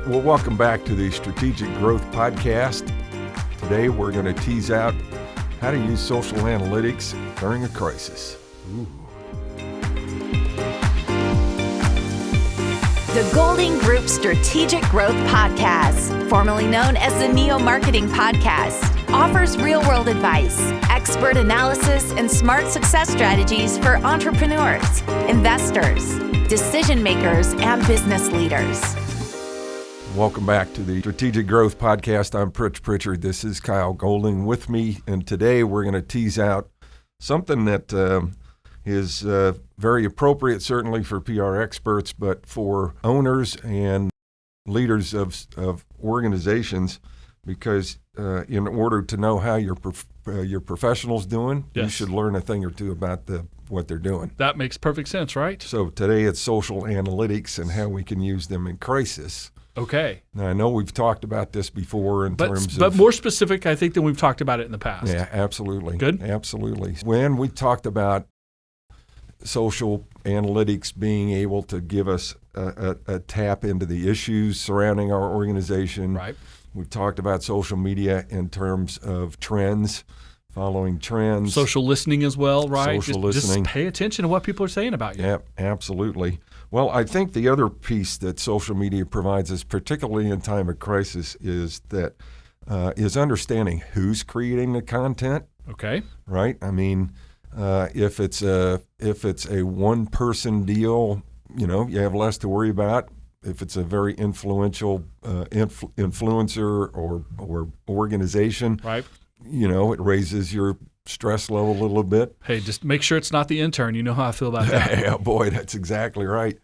Well, welcome back to the Strategic Growth Podcast. Today we're going to tease out how to use social analytics during a crisis. Ooh. The Golding Group Strategic Growth Podcast, formerly known as the Neo Marketing Podcast, offers real-world advice, expert analysis, and smart success strategies for entrepreneurs, investors, decision makers, and business leaders. Welcome back to the Strategic Growth Podcast. I'm Pritch Pritchard. This is Kyle Golding with me, and today we're going to tease out something that is very appropriate, certainly for PR experts, but for owners and leaders of organizations, because in order to know how your professional's doing, Yes. you should learn a thing or two about what they're doing. That makes perfect sense, right? So today it's social analytics and how we can use them in crisis. Okay. Now, I know we've talked about this before in terms of... But more specific, I think, than we've talked about it in the past. Yeah, absolutely. Good? Absolutely. When we talked about social analytics being able to give us a tap into the issues surrounding our organization. Right. We've talked about social media in terms of trends, following trends. Social listening as well, right? Social listening. Just pay attention to what people are saying about you. Yeah, absolutely. Well, I think the other piece that social media provides us, particularly in time of crisis, is understanding who's creating the content. Okay. Right? I mean, if it's a one-person deal, you have less to worry about. If it's a very influential influencer or organization, right? It raises your stress level a little bit. Hey, just make sure it's not the intern. You know how I feel about that. Yeah, boy, that's exactly right.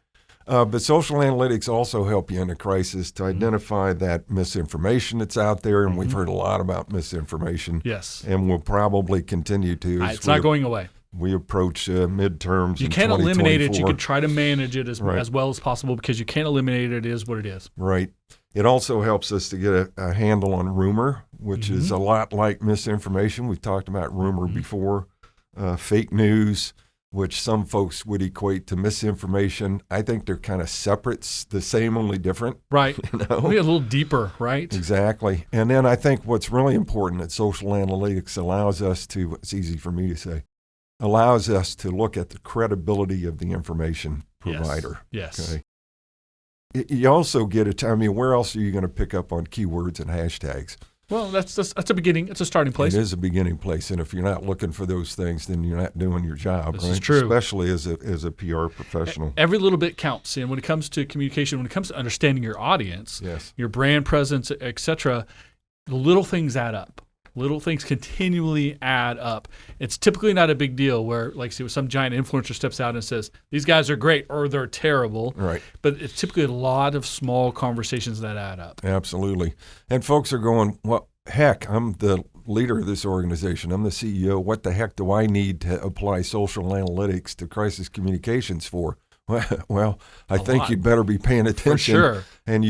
But social analytics also help you in a crisis to identify that misinformation that's out there, and we've heard a lot about misinformation. Yes. And we'll probably continue to. It's not going away. We approach midterms. You can't eliminate it. You can try to manage it as Right. well as possible, because you can't eliminate it. It is what it is. Right. It also helps us to get a handle on rumor, which is a lot like misinformation. We've talked about rumor before. Fake news, which some folks would equate to misinformation. I think they're kind of separate, the same, only different. Right. Maybe a little deeper, right? Exactly. And then I think what's really important that social analytics allows us to, it's easy for me to say, allows us to look at the credibility of the information provider. Yes. Okay. You also get where else are you going to pick up on keywords and hashtags? Well, that's a beginning. It's a starting place. It is a beginning place, and if you're not looking for those things, then you're not doing your job. This right? is true. Especially as a PR professional. Every little bit counts. And when it comes to communication, when it comes to understanding your audience, Yes. your brand presence, et cetera, the little things add up. Little things continually add up. It's typically not a big deal where, like, say, some giant influencer steps out and says, these guys are great or they're terrible. Right. But it's typically a lot of small conversations that add up. Absolutely. And folks are going, well, heck, I'm the leader of this organization. I'm the CEO. What the heck do I need to apply social analytics to crisis communications for? Well, I think you'd better be paying attention. For sure. And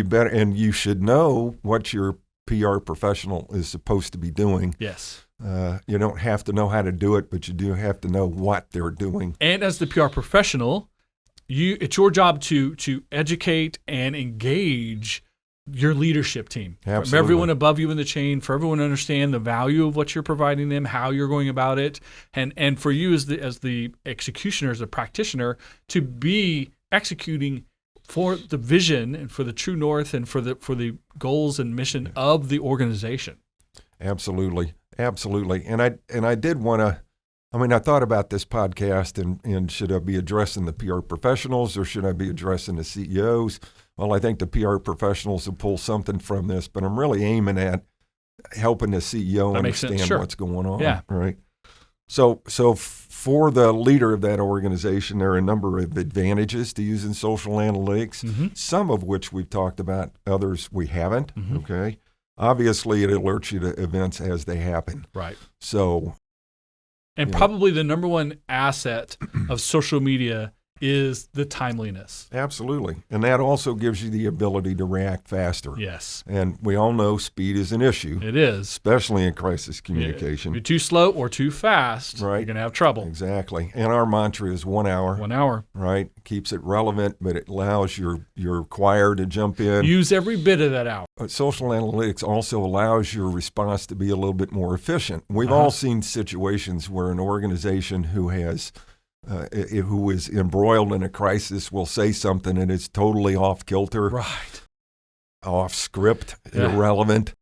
you should know what your PR professional is supposed to be doing. Yes. You don't have to know how to do it, but you do have to know what they're doing. And as the PR professional, it's your job to educate and engage your leadership team. Absolutely. From everyone above you in the chain, for everyone to understand the value of what you're providing them, how you're going about it, and for you as the executioner, as a practitioner, to be executing for the vision and for the true north and for the goals and mission of the organization. Absolutely. Absolutely. And I did want to, I thought about this podcast and should I be addressing the PR professionals or should I be addressing the CEOs? Well, I think the PR professionals will pull something from this, but I'm really aiming at helping the CEO understand what's going on. Yeah. Right. So for the leader of that organization, there are a number of advantages to using social analytics, some of which we've talked about, others we haven't, okay? Obviously, it alerts you to events as they happen. Right. So. And probably the number one asset of social media is the timeliness. Absolutely. And that also gives you the ability to react faster. Yes. And we all know speed is an issue. It is. Especially in crisis communication. If you're too slow or too fast, right. You're going to have trouble. Exactly. And our mantra is 1 hour. 1 hour. Right. Keeps it relevant, but it allows your choir to jump in. Use every bit of that hour. Social analytics also allows your response to be a little bit more efficient. We've all seen situations where an organization who is embroiled in a crisis will say something and it's totally off kilter, right, off script, irrelevant,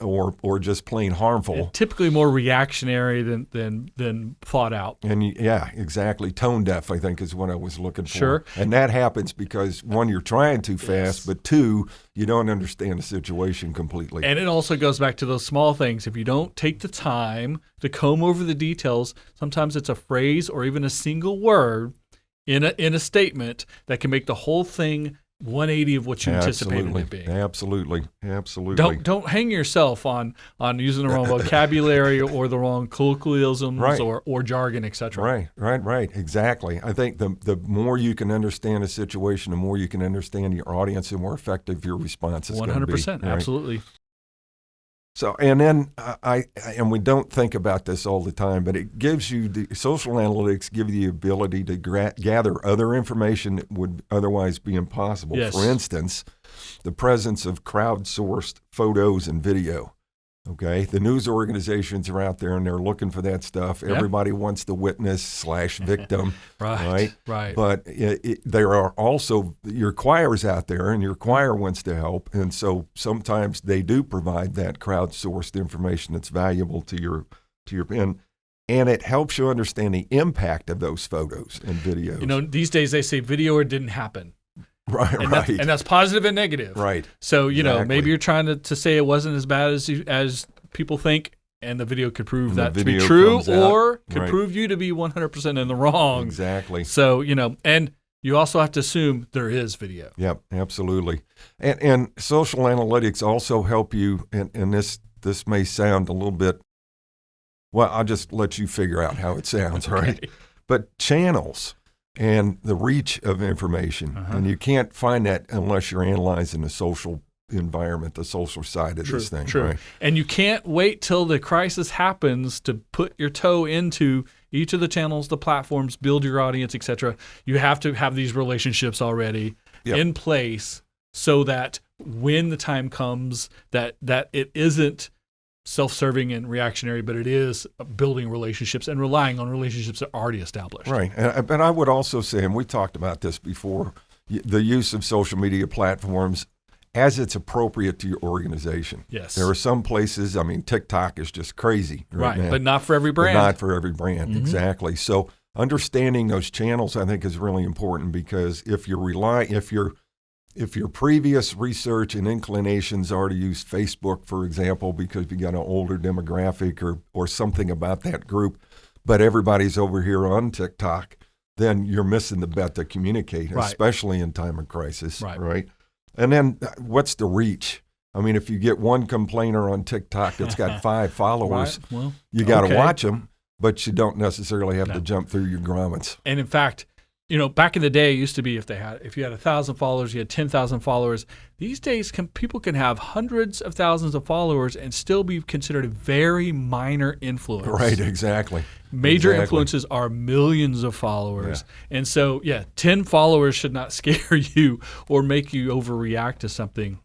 or just plain harmful. And typically more reactionary than thought out. And exactly. Tone deaf, I think, is what I was looking for. Sure. And that happens because, one, you're trying too fast, but two, you don't understand the situation completely. And it also goes back to those small things. If you don't take the time to comb over the details, sometimes it's a phrase or even a single word in a statement that can make the whole thing 180 of what you anticipated it being. Absolutely. Don't hang yourself on using the wrong vocabulary or the wrong colloquialisms or jargon, etc. Right. Exactly. I think the more you can understand a situation, the more you can understand your audience, the more effective your response is going to be. 100%. Right? Absolutely. So, and then and we don't think about this all the time, but it gives you social analytics give you the ability to gather other information that would otherwise be impossible. Yes. For instance, the presence of crowdsourced photos and video. Okay, the news organizations are out there and they're looking for that stuff. Yep. Everybody wants the witness/victim, right? But there are also your choirs out there, and your choir wants to help, and so sometimes they do provide that crowdsourced information that's valuable to your pen, and it helps you understand the impact of those photos and videos. You know, these days they say video or didn't happen. Right. And that's positive and negative. Right. So, maybe you're trying to say it wasn't as bad as people think, and the video could prove that to be true, or could prove you to be 100% in the wrong. Exactly. So, and you also have to assume there is video. Yep, absolutely. And social analytics also help you, and this may sound a little bit, well, I'll just let you figure out how it sounds, right? Okay. But channels and the reach of information. And you can't find that unless you're analyzing the social environment, the social side of this thing. True. Right? And you can't wait till the crisis happens to put your toe into each of the channels, the platforms, build your audience, etc. You have to have these relationships already in place so that when the time comes that it isn't self-serving and reactionary, but it is building relationships and relying on relationships that are already established. Right. But I would also say, and we talked about this before, the use of social media platforms as it's appropriate to your organization. Yes. There are some places, TikTok is just crazy right now. But not for every brand. But not for every brand, exactly. So understanding those channels, I think, is really important, because if your previous research and inclinations are to use Facebook, for example, because you got an older demographic or something about that group, but everybody's over here on TikTok, then you're missing the bet to communicate, especially in time of crisis, right? And then what's the reach? If you get one complainer on TikTok that's got 5 followers, you got to watch them, but you don't necessarily have to jump through your grommets. And in fact, back in the day, it used to be if you had 1,000 followers, you had 10,000 followers. These days, people can have hundreds of thousands of followers and still be considered a very minor influence. Right, exactly. Major influences are millions of followers. Yeah. And so, 10 followers should not scare you or make you overreact to something.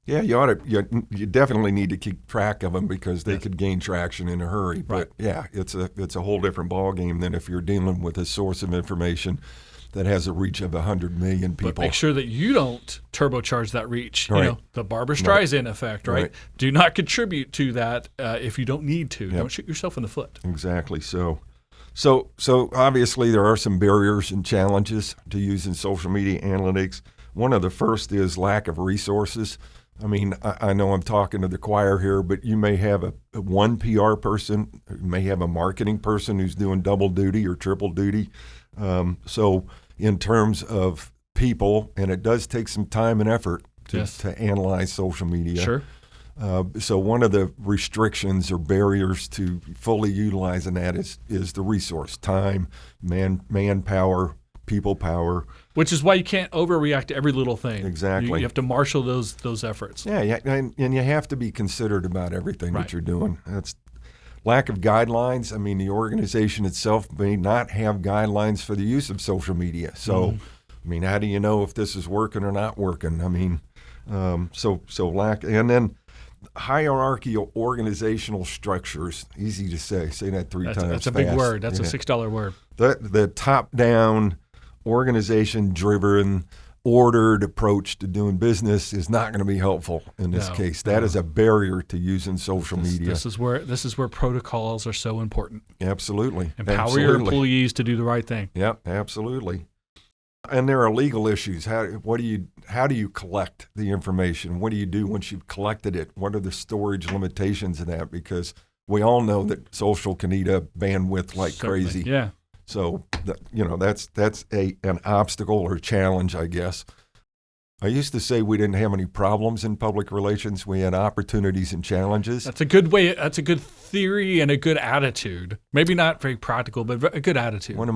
Yeah, you definitely need to keep track of them, because they could gain traction in a hurry. But it's a whole different ballgame than if you're dealing with a source of information that has a reach of 100 million people. But make sure that you don't turbocharge that reach. Right. The Barbra Streisand effect, right? Do not contribute to that if you don't need to. Yep. Don't shoot yourself in the foot. Exactly. So obviously there are some barriers and challenges to using social media analytics. One of the first is lack of resources. I know I'm talking to the choir here, but you may have one PR person, you may have a marketing person who's doing double duty or triple duty. So in terms of people, and it does take some time and effort to analyze social media. Sure. So one of the restrictions or barriers to fully utilizing that is the resource, time, manpower, people power. Which is why you can't overreact to every little thing. Exactly. You have to marshal those efforts. Yeah, and you have to be considerate about everything Right. that you're doing. That's lack of guidelines. I mean, the organization itself may not have guidelines for the use of social media. So, I mean, how do you know if this is working or not working? I mean, so lack, and then hierarchical organizational structures. Easy to say. Say that three times. That's a fast. big word. That's Yeah. a $6 word. The top-down, organization-driven, ordered approach to doing business is not going to be helpful in this case. That is a barrier to using social media. This is where protocols are so important. Absolutely. Empower your employees to do the right thing. Yep, absolutely. And there are legal issues. How do you collect the information? What do you do once you've collected it? What are the storage limitations of that? Because we all know that social can eat up bandwidth like Certainly. crazy. Yeah. So that's an obstacle or challenge, I guess. I used to say we didn't have any problems in public relations. We had opportunities and challenges. That's a good way. That's a good theory and a good attitude. Maybe not very practical, but a good attitude. One of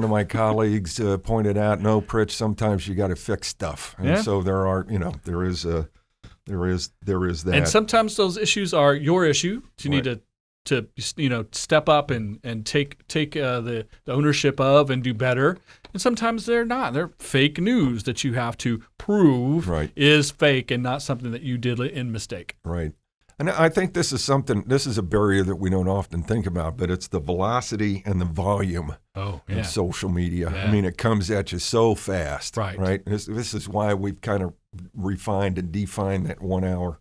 my colleagues pointed out, no, Pritch, sometimes you got to fix stuff. And so there is that. And sometimes those issues are your issue. So you need to step up and take the ownership of and do better. And sometimes they're not. They're fake news that you have to prove is fake and not something that you did in mistake. Right. And I think this is a barrier that we don't often think about, but it's the velocity and the volume of social media. Yeah. I mean, it comes at you so fast. Right. This is why we've kind of refined and defined that 1 hour.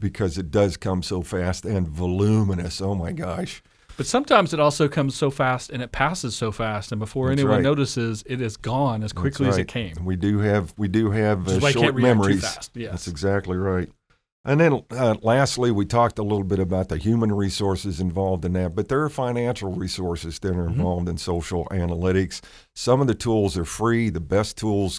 Because it does come so fast and voluminous. Oh my gosh! But sometimes it also comes so fast and it passes so fast, and before anyone notices, it is gone as quickly as it came. We do have short memories. Too fast. Yes. That's exactly right. And then lastly, we talked a little bit about the human resources involved in that, but there are financial resources that are involved in social analytics. Some of the tools are free. The best tools,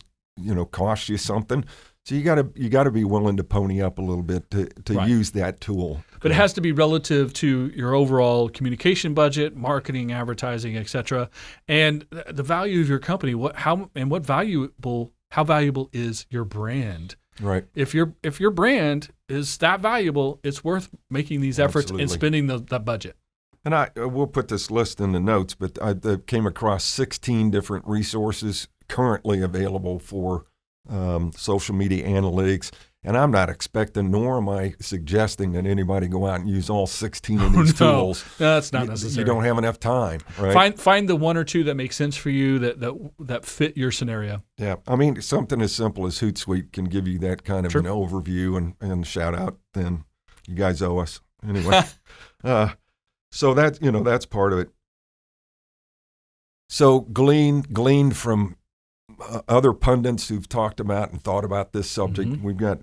cost you something. So you got to be willing to pony up a little bit to use that tool. But it has to be relative to your overall communication budget, marketing, advertising, etc., and the value of your company. How valuable is your brand? Right. If your brand is that valuable, it's worth making these efforts and spending that budget. And we'll put this list in the notes, but I came across 16 different resources currently available for social media analytics, and I'm not expecting, nor am I suggesting that anybody go out and use all 16 of these tools. No, that's not necessary. You don't have enough time, right? Find the one or two that make sense for you that fit your scenario. Yeah, I mean, something as simple as Hootsuite can give you that kind of an overview and shout out. Then you guys owe us anyway. So that's part of it. So gleaned from other pundits who've talked about and thought about this subject.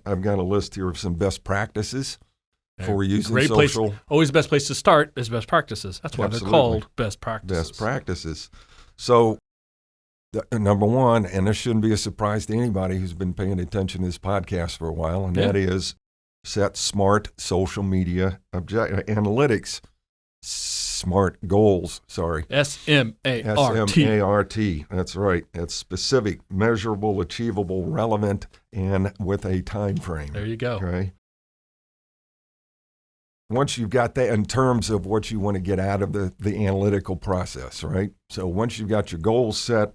I've got a list here of some best practices for using social. Place, always the best place to start is best practices. That's why they're called best practices. Best practices. So number one, and this shouldn't be a surprise to anybody who's been paying attention to this podcast for a while, and that is set smart social media analytics. Smart goals, S-M-A-R-T. S-M-A-R-T, that's right. It's specific, measurable, achievable, relevant, and with a time frame. There you go. Okay. Once you've got that in terms of what you want to get out of the analytical process, right? So once you've got your goals set,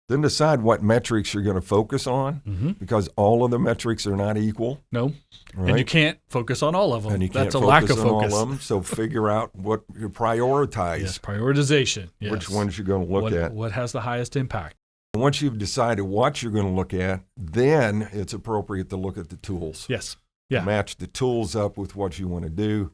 then decide what metrics you're going to focus on, because all of the metrics are not equal. No. Right? And you can't focus on all of them. And you can't That's a lack of focus. On all of them, so figure out what you prioritize. Yes, prioritization. Yes. Which ones you're going to look at. What has the highest impact. Once you've decided what you're going to look at, then it's appropriate to look at the tools. Yes. Yeah. Match the tools up with what you want to do.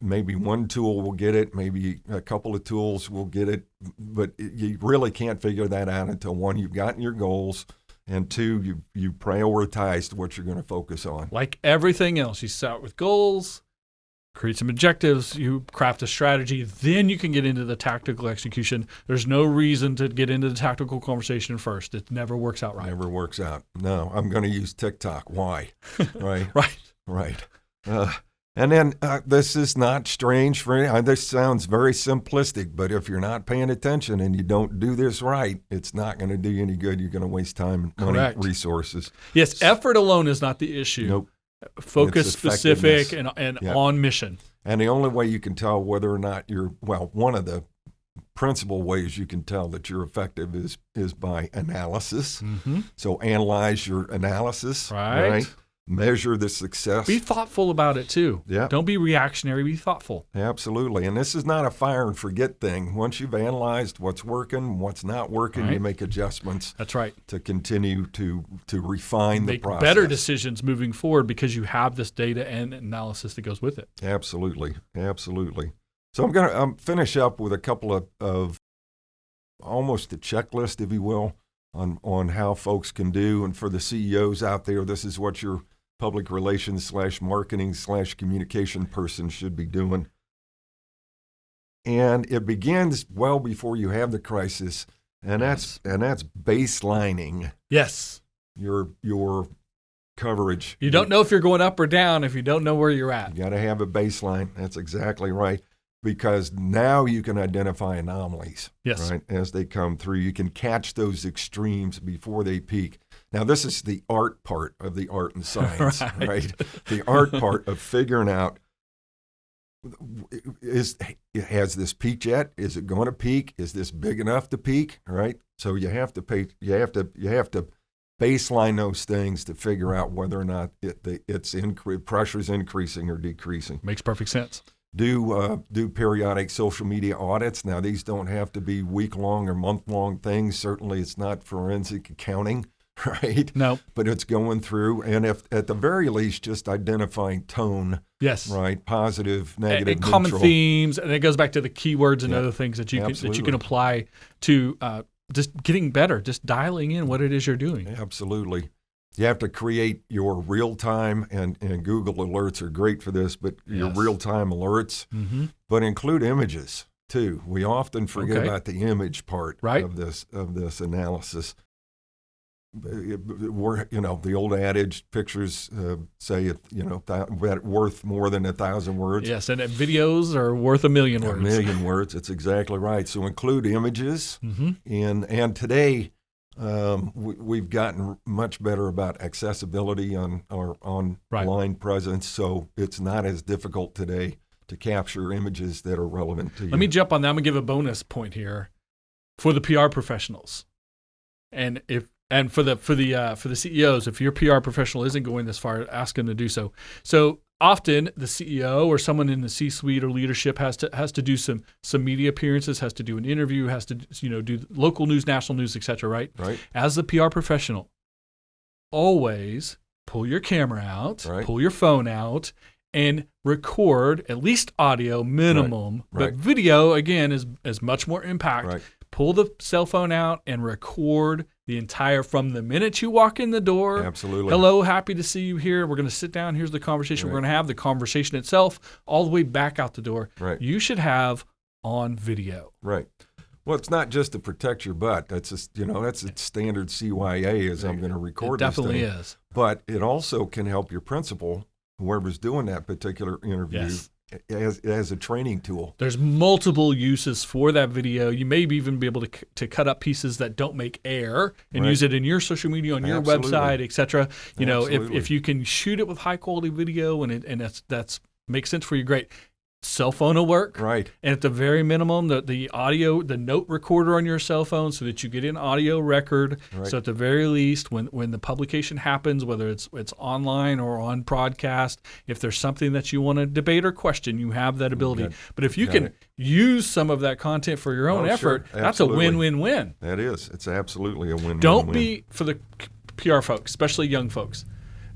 Maybe one tool will get it. Maybe a couple of tools will get it. But you really can't figure that out until, one, you've gotten your goals, and two, you prioritized what you're going to focus on. Like everything else, you start with goals, create some objectives, you craft a strategy, then you can get into the tactical execution. There's no reason to get into the tactical conversation first. It never works out right. Never works out. No, I'm going to use TikTok. Why? Right? Right. Right. And then this is not strange for any. This sounds very simplistic, but if you're not paying attention and you don't do this right, it's not going to do you any good. You're going to waste time, money, Correct. Resources. Yes, effort alone is not the issue. Nope. Focus, It's specific, effectiveness. and Yeah. on mission. And the only way you can tell whether or not one of the principal ways you can tell that you're effective is by analysis. Mm-hmm. So analyze your analysis. Right. Measure the success. Be thoughtful about it too. Yeah. Don't be reactionary. Be thoughtful. Absolutely. And this is not a fire and forget thing. Once you've analyzed what's working, what's not working, Right. you make adjustments. That's right. To continue to refine the Make process. better decisions moving forward because you have this data and analysis that goes with it. Absolutely. Absolutely. So I'm going to finish up with a couple of almost a checklist, if you will, on how folks can do. And for the CEOs out there, this is what your public relations /marketing/communication person should be doing. And it begins well before you have the crisis, and that's baselining Yes. your coverage. You don't know if you're going up or down if you don't know where you're at. You got to have a baseline. That's exactly right. Because now you can identify anomalies, Yes. right, as they come through. You can catch those extremes before they peak. Now, this is the art part of the art and science, right? The art part of figuring out, has this peaked yet? Is it going to peak? Is this big enough to peak, right? So you have to baseline those things to figure out whether or not pressure's increasing or decreasing. Makes perfect sense. Do periodic social media audits. Now, these don't have to be week-long or month-long things. Certainly, it's not forensic accounting, right? No. But it's going through, and if at the very least, just identifying tone, Yes. right? Positive, negative, and common neutral. themes, and it goes back to the keywords and Yeah. other things that you Absolutely. can apply to just getting better, just dialing in what it is you're doing. Absolutely. You have to create your real-time, and Google Alerts are great for this, but your Yes. real-time alerts, Mm-hmm. but include images too. We often forget Okay. about the image part Right. of this analysis. The old adage, pictures say worth more than 1,000 words. Yes, and videos are worth a million words. A million words. It's exactly right. So include images, Mm-hmm. and today we've gotten much better about accessibility on our online presence. So it's not as difficult today to capture images that are relevant to you. Let me jump on that. I'm gonna give a bonus point here for the PR professionals, and for the CEOs. If your PR professional isn't going this far, ask them to do so. So often the CEO or someone in the C-suite or leadership has to do some media appearances, has to do an interview, has to do local news, national news, etc. Right? Right. As the PR professional, always pull your camera out, Right. pull your phone out, and record at least audio minimum, Right. but video again is much more impact. Right. Pull the cell phone out and record the entire, from the minute you walk in the door. Absolutely. Hello, happy to see you here. We're going to sit down. Here's the conversation Right. we're going to have, the conversation itself, all the way back out the door. Right. You should have on video. Right. Well, it's not just to protect your butt. That's that's a standard CYA. As I'm going to record. It definitely this thing. is. But it also can help your principal, whoever's doing that particular interview, Yes. as a training tool. There's multiple uses for that video. You may even be able to cut up pieces that don't make air and Right. use it in your social media, on your Absolutely. website, etc. Absolutely. If you can shoot it with high quality video and that's makes sense for you, great. Cell phone will work. Right. And at the very minimum, the audio, the note recorder on your cell phone so that you get an audio record. Right. So at the very least, when the publication happens, whether it's online or on broadcast, if there's something that you want to debate or question, you have that ability. Got- But if you got can it. use some of that content for your own Oh, effort, sure. that's a Absolutely. win-win-win. That is. It's absolutely a win-win. Don't be, for the PR folks, especially young folks,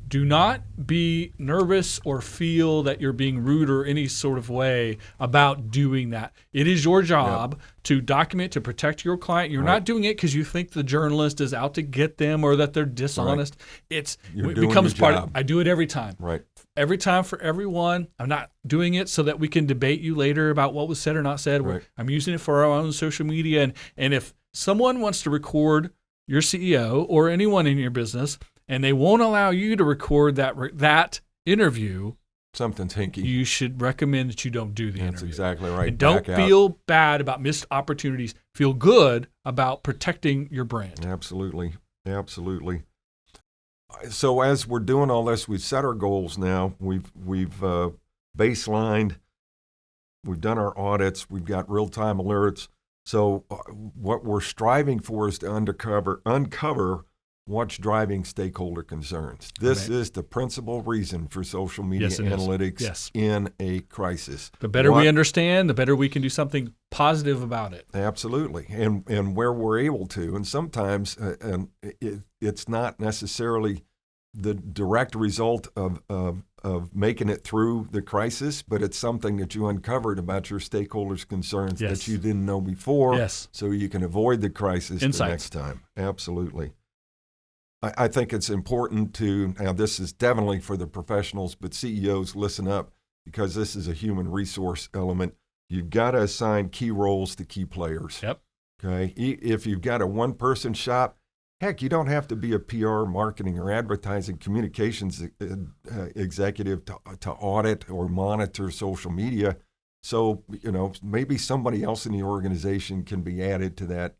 do not be nervous or feel that you're being rude or any sort of way about doing that. It is your job to document, to protect your client. You're not doing it because you think the journalist is out to get them or that they're dishonest. It doing becomes your part job. of, I do it every time. Right. Every time for everyone. I'm not doing it so that we can debate you later about what was said or not said. Right. I'm using it for our own social media. And if someone wants to record your CEO or anyone in your business, and they won't allow you to record that interview, something's hinky. You should recommend that you don't do the That's interview. exactly right. And don't Back out. feel bad about missed opportunities. Feel good about protecting your brand. Absolutely. Absolutely. So as we're doing all this, we've set our goals now. We've baselined. We've done our audits. We've got real-time alerts. So what we're striving for is to uncover what's driving stakeholder concerns. This is the principal reason for social media analytics in a crisis. The better we understand, the better we can do something positive about it. Absolutely. And where we're able to. And sometimes it's not necessarily the direct result of making it through the crisis, but it's something that you uncovered about your stakeholders' concerns that you didn't know before, so you can avoid the crisis the next time. Absolutely. I think it's important to, now this is definitely for the professionals, but CEOs, listen up, because this is a human resource element. You've got to assign key roles to key players. Yep. Okay. If you've got a one-person shop, heck, you don't have to be a PR, marketing, or advertising communications executive to audit or monitor social media. So, maybe somebody else in the organization can be added to that,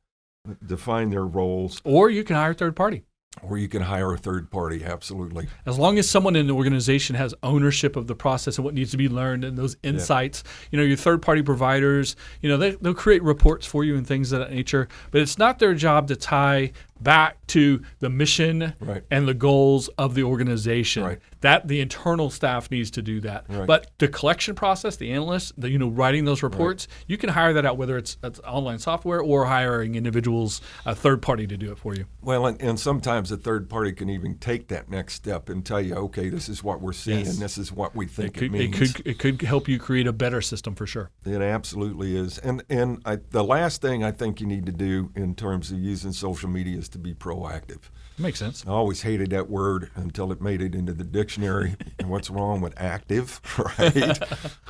define their roles. Or you can hire a third party. Or you can hire a third party, absolutely. As long as someone in the organization has ownership of the process and what needs to be learned and those insights, your third-party providers, they'll create reports for you and things of that nature, but it's not their job to tie back to the mission and the goals of the organization. That the internal staff needs to do that. But the collection process, the analysts, writing those reports, you can hire that out, whether it's online software or hiring individuals, a third party to do it for you. Well, and sometimes a third party can even take that next step and tell you, okay, this is what we're seeing and this is what we think it means. It could help you create a better system for sure. It absolutely is. And the last thing I think you need to do in terms of using social media is to be proactive. Makes sense. I always hated that word until it made it into the dictionary. And what's wrong with active, right?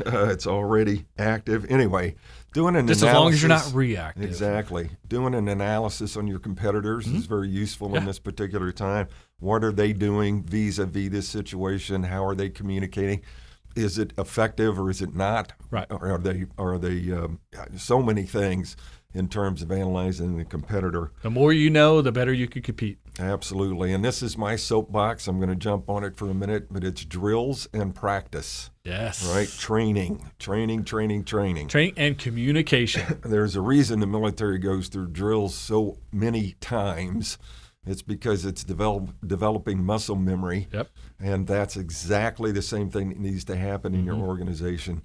It's already active. Anyway, doing an analysis. Just as long as you're not reactive. Exactly. Doing an analysis on your competitors is very useful in this particular time. What are they doing vis-a-vis this situation? How are they communicating? Is it effective or is it not? Right. Or are they so many things in terms of analyzing the competitor. The more you know, the better you can compete. Absolutely. And this is my soapbox. I'm going to jump on it for a minute, but it's drills and practice. Yes. Right? Training and communication. There's a reason the military goes through drills so many times. It's because it's developing muscle memory. Yep. And that's exactly the same thing that needs to happen in your organization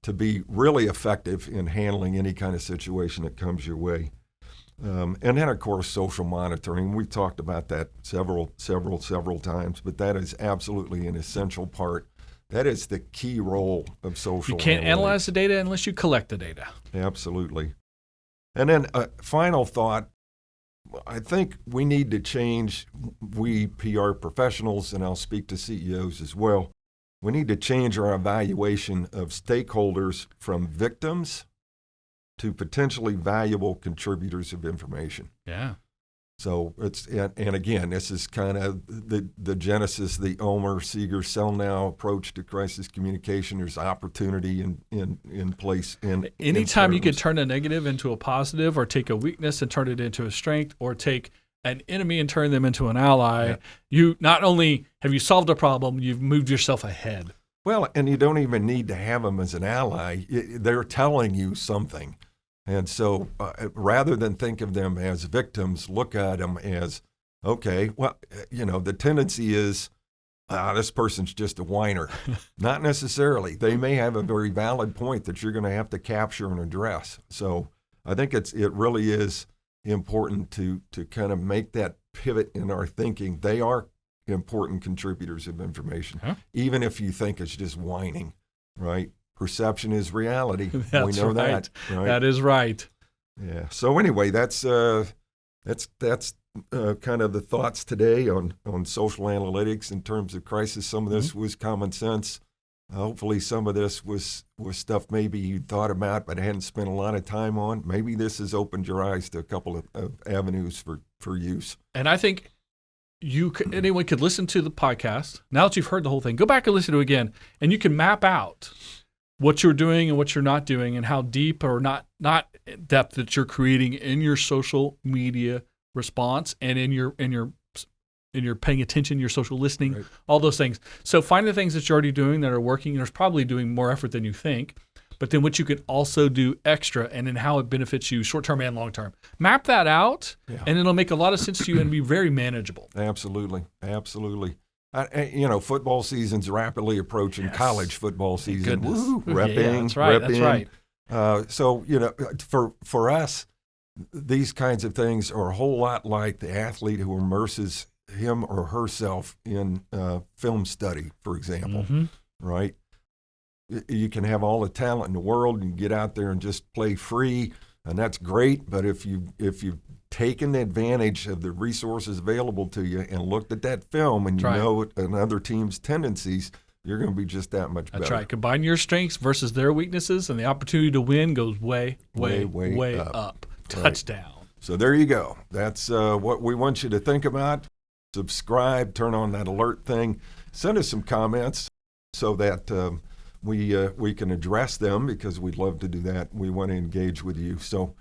to be really effective in handling any kind of situation that comes your way. And then, of course, social monitoring. We've talked about that several times, but that is absolutely an essential part. That is the key role of social You can't analytics. analyze the data unless you collect the data. Absolutely. And then a final thought, I think we need to change, we PR professionals, and I'll speak to CEOs as well, we need to change our evaluation of stakeholders from victims to potentially valuable contributors of information. Yeah. So it's, and again, this is kind of the genesis, the Omer, Seeger, sell now approach to crisis communication. There's opportunity in place. Anytime you can turn a negative into a positive, or take a weakness and turn it into a strength, or take an enemy and turn them into an ally, you not only have you solved a problem, you've moved yourself ahead. Well, and you don't even need to have them as an ally. They're telling you something. And so rather than think of them as victims, look at them as, okay, well, the tendency is, this person's just a whiner. Not necessarily. They may have a very valid point that you're going to have to capture and address. So I think it really is important to kind of make that pivot in our thinking. They are important contributors of information, even if you think it's just whining, right? Perception is reality. We know that, right? That is right. Yeah. So anyway, that's kind of the thoughts today on social analytics in terms of crisis. Some of this was common sense. Hopefully some of this was stuff maybe you thought about but hadn't spent a lot of time on. Maybe this has opened your eyes to a couple of avenues for use. And I think anyone could listen to the podcast. Now that you've heard the whole thing, go back and listen to it again, and you can map out what you're doing and what you're not doing, and how deep or not depth that you're creating in your social media response and in your paying attention, your social listening, right. All those things. So find the things that you're already doing that are working. There's probably doing more effort than you think, but then what you can also do extra, and then how it benefits you short-term and long-term. Map that out, and it'll make a lot of sense to you and be very manageable. Absolutely. Football season's rapidly approaching. Yes. College football season. Woo, repping. That's right. Repping. That's right. For us, these kinds of things are a whole lot like the athlete who immerses him or herself in film study, for example, right? You can have all the talent in the world and get out there and just play free, and that's great. But if you've taken advantage of the resources available to you and looked at that film and you know another team's tendencies, you're going to be just that much better. That's right. Combine your strengths versus their weaknesses, and the opportunity to win goes way up. Touchdown. Right. So there you go. That's what we want you to think about. Subscribe, turn on that alert thing. Send us some comments so that we can address them, because we'd love to do that. We want to engage with you. So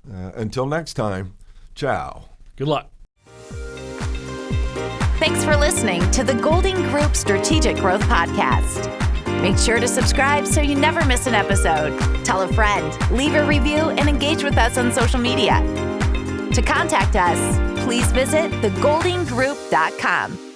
until next time, ciao. Good luck. Thanks for listening to the Golding Group Strategic Growth Podcast. Make sure to subscribe so you never miss an episode. Tell a friend, leave a review, and engage with us on social media. To contact us, please visit thegoldinggroup.com.